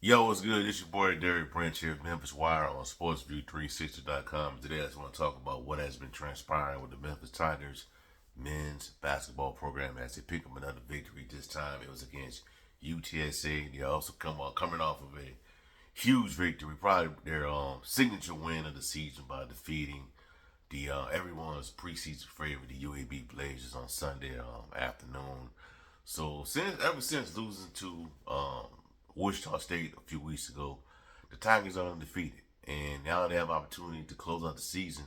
Yo, what's good? It's your boy Derek Branch here, Memphis Wire on SportsView360.com. Today I just want to talk about what has been transpiring with the Memphis Tigers men's basketball program as they pick up another victory. This time it was against UTSA. They also coming off of a huge victory, probably their signature win of the season by defeating the everyone's preseason favorite, the UAB Blazers, on Sunday afternoon. So ever since losing to Wichita State a few weeks ago, the Tigers are undefeated, and now they have opportunity to close out the season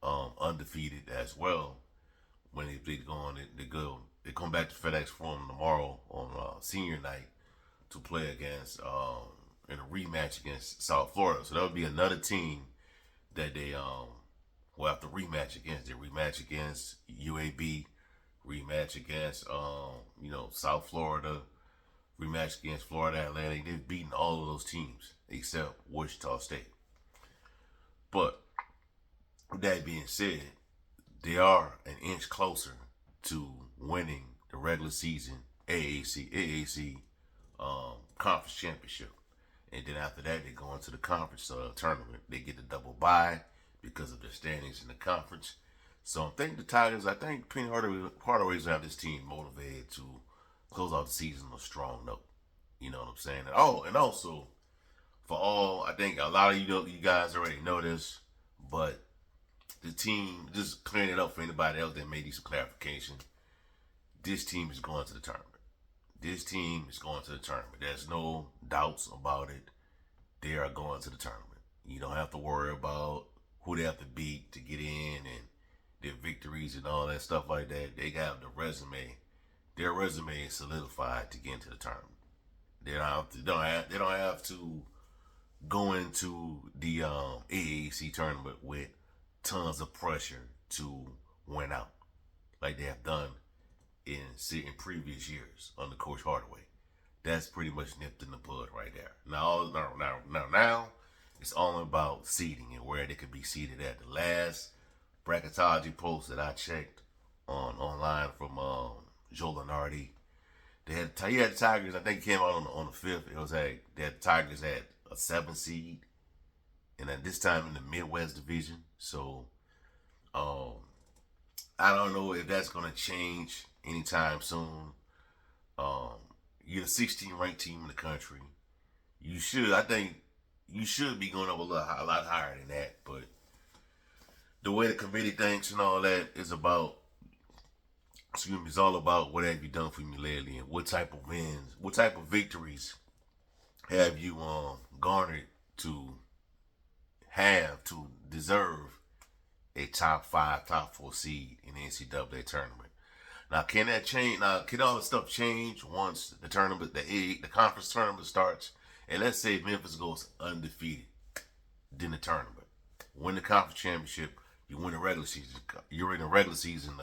undefeated as well. When they come back to FedEx Forum tomorrow on senior night to play against in a rematch against South Florida. So that would be another team that they will have to rematch against. They rematch against UAB, rematch against South Florida, rematch against Florida Atlantic. They've beaten all of those teams except Wichita State. But with that being said, they are an inch closer to winning the regular season AAC conference championship. And then after that, they go into the conference tournament. They get the double bye because of their standings in the conference. So I think Penny Hardaway's going to have this team motivated to close out the season on a strong note. You know what I'm saying? And also, I think a lot of you guys already know this, but the team, just clearing it up for anybody else that may need some clarification, this team is going to the tournament. This team is going to the tournament. There's no doubts about it. They are going to the tournament. You don't have to worry about who they have to beat to get in and their victories and all that stuff like that. They got the resume. Their resume is solidified to get into the tournament. They don't have to go into the AAC tournament with tons of pressure to win out, like they have done in previous years under Coach Hardaway. That's pretty much nipped in the bud right there. Now, it's all about seeding and where they could be seated at. The last bracketology post that I checked online from Joe Lenardi, he had the Tigers. I think it came out on the fifth. It was they had the Tigers at a 7 seed, and at this time in the Midwest Division. So, I don't know if that's going to change anytime soon. You're the 16th ranked team in the country. I think you should be going up a lot higher than that. But the way the committee thinks and all that is it's all about what have you done for me lately and what type of wins, what type of victories have you garnered to deserve a top 5, top 4 seed in the NCAA tournament. Now, can that change? Now, can all the stuff change once the conference tournament starts? And let's say Memphis goes undefeated, then the tournament, win the conference championship, you win the regular season. You're in the regular season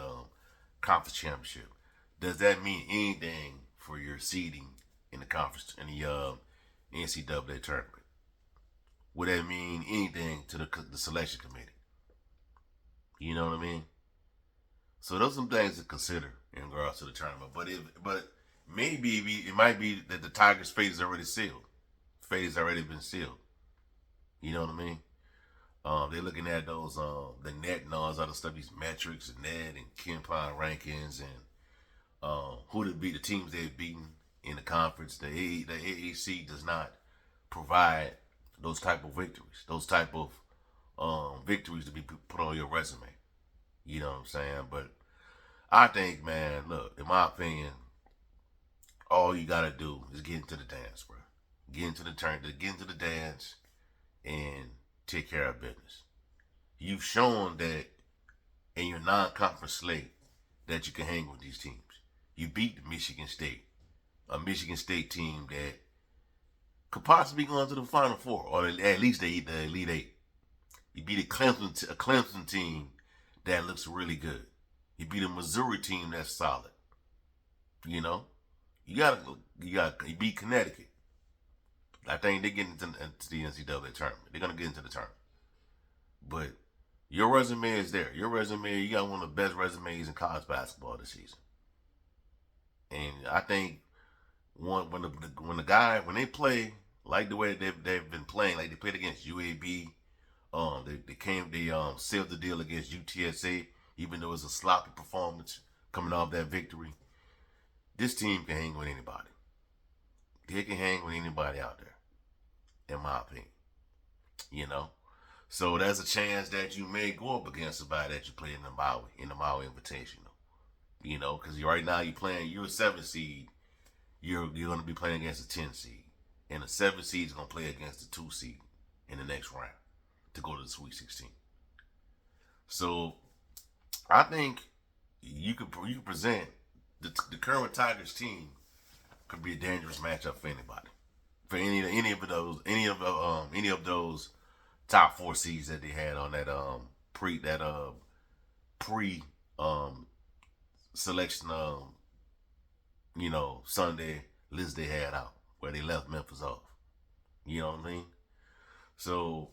conference championship. Does that mean anything for your seeding in the conference in the NCAA tournament? Would that mean anything to the selection committee? You know what I mean? So those are some things to consider in regards to the tournament. But maybe it might be that the Tigers' fate is already sealed. Fate has already been sealed. You know what I mean? They're looking at those the net and all those other stuff, these metrics and net and KenPom rankings and who to beat, the teams they've beaten in the conference. The AAC does not provide those type of victories. Those type of victories to be put on your resume. You know what I'm saying? But I think, man, look, in my opinion, all you gotta do is get into the dance, bro. Get into the dance, and take care of business. You've shown that in your non-conference slate that you can hang with these teams. You beat Michigan State, a Michigan State team that could possibly go into the Final Four, or at least the Elite Eight. You beat a Clemson team that looks really good. You beat a Missouri team that's solid. You know, you beat Connecticut. I think they're getting into the NCAA tournament. They're gonna get into the tournament. But your resume is there. Your resume, you got one of the best resumes in college basketball this season. And I think when they play like the way they've been playing. Like they played against UAB. They sealed the deal against UTSA, even though it was a sloppy performance coming off that victory. This team can hang with anybody. They can hang with anybody out there, in my opinion. You know, so there's a chance that you may go up against somebody that you play in the Maui Invitational. You know, because right now you're a 7 seed. You're going to be playing against a 10 seed, and the 7 seed is going to play against the 2 seed in the next round to go to the Sweet 16. So I think you could present the current Tigers team could be a dangerous matchup for anybody, for any of those top 4 seeds that they had on that pre selection Sunday list they had out where they left Memphis off. You know what I mean? So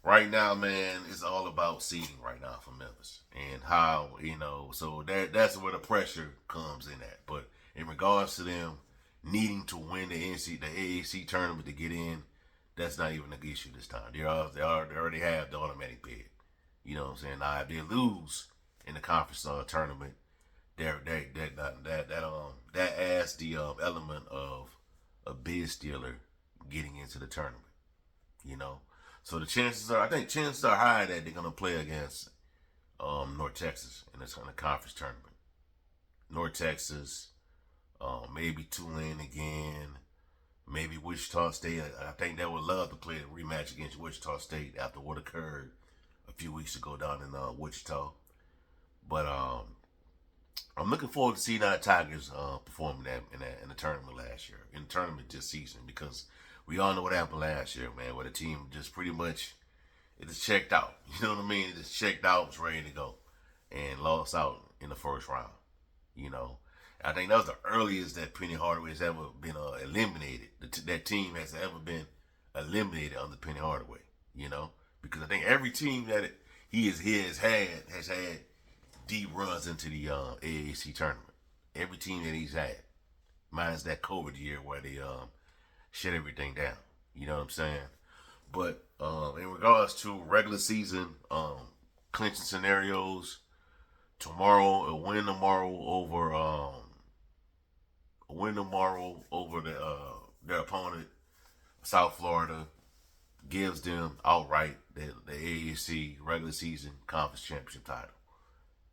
right now, man, it's all about seeding right now for Memphis and how So that's where the pressure comes in at. But in regards to them needing to win the AAC tournament to get in, that's not even an issue this time. They already have the automatic bid. You know what I'm saying? Now if they lose in the conference tournament, that adds the element of a bid stealer getting into the tournament. You know, so I think chances are high that they're gonna play against North Texas in the conference tournament. North Texas, maybe Tulane again, maybe Wichita State. I think they would love to play a rematch against Wichita State after what occurred a few weeks ago down in Wichita. But I'm looking forward to seeing how the Tigers perform in the tournament last year, in the tournament this season, because we all know what happened last year, man, where the team just pretty much it just checked out. You know what I mean? It just checked out, was ready to go, and lost out in the first round. You know, I think that was the earliest that Penny Hardaway has ever been eliminated. That team has ever been eliminated under Penny Hardaway. You know, because I think every team that he has had deep runs into the AAC tournament. Every team that he's had, minus that COVID year where they shut everything down. You know what I'm saying? But in regards to regular season clinching scenarios, a win tomorrow over their opponent, South Florida, gives them outright the AAC regular season conference championship title.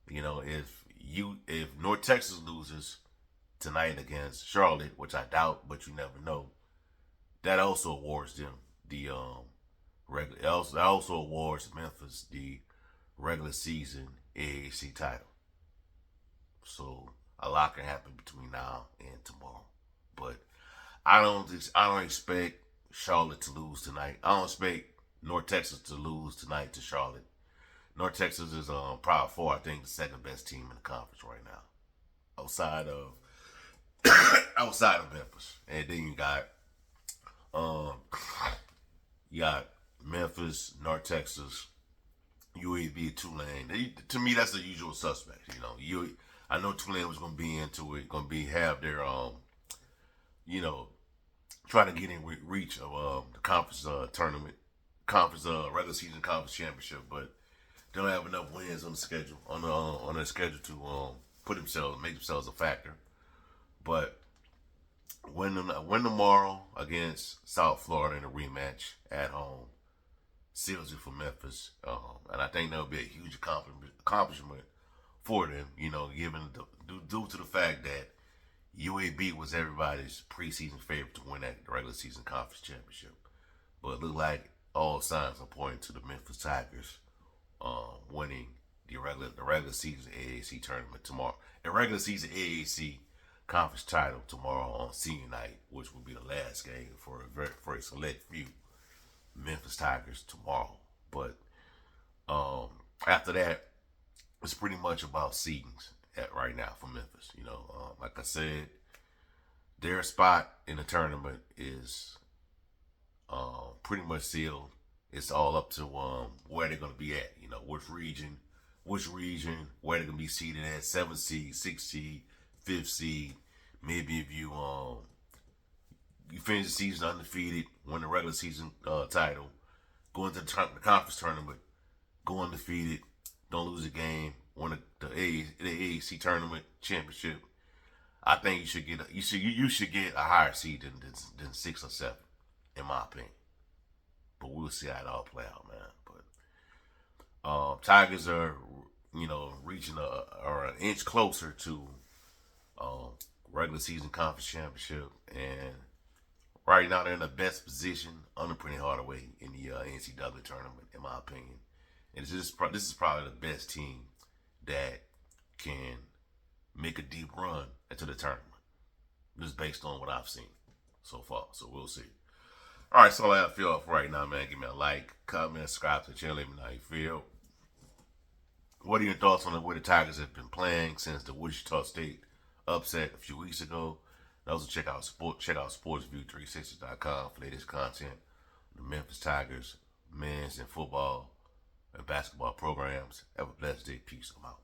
You know, if North Texas loses tonight against Charlotte, which I doubt, but you never know, that also awards them the regular. That also awards Memphis the regular season AAC title. So a lot can happen between now and tomorrow. But I don't expect Charlotte to lose tonight. I don't expect North Texas to lose tonight to Charlotte. North Texas is Power 4, I think, the second best team in the conference right now, outside of Memphis. And then you got Memphis, North Texas, UAB, Tulane. To me, that's the usual suspects. I know Tulane was going to be into it, have their trying to get in reach of the conference tournament, regular season conference championship, but they don't have enough wins on the schedule on their schedule to make themselves a factor. But win tomorrow against South Florida in a rematch at home seals it for Memphis, and I think that'll be a huge accomplishment for them. Given due to the fact that UAB was everybody's preseason favorite to win that regular season conference championship, but it looked like all signs are pointing to the Memphis Tigers winning the regular season AAC tournament tomorrow. The regular season AAC conference title tomorrow on senior night, which will be the last game for a select few Memphis Tigers tomorrow. But after that, it's pretty much about seedings right now for Memphis. Like I said, their spot in the tournament is pretty much sealed. It's all up to where they're going to be at. Which region, where they're going to be seeded at, 7th seed, 6th seed, 5th seed. Maybe if you You finish the season undefeated, win the regular season title, go into the conference tournament, go undefeated, don't lose a game, win the AAC tournament championship. I think you should get a higher seed than 6 or 7, in my opinion. But we'll see how it all play out, man. But Tigers are, reaching are an inch closer to regular season conference championship, and right now they're in the best position under Penny Hardaway in the NCAA tournament, in my opinion. And this is probably the best team that can make a deep run into the tournament. Just based on what I've seen so far. So we'll see. All right, so all I have to feel for right now, man. Give me a like, comment, subscribe to the channel. Let me know how you feel. What are your thoughts on the way the Tigers have been playing since the Wichita State upset a few weeks ago? And also check out SportsView360.com for latest content on the Memphis Tigers men's and football and basketball programs. Have a blessed day. Peace. I'm out.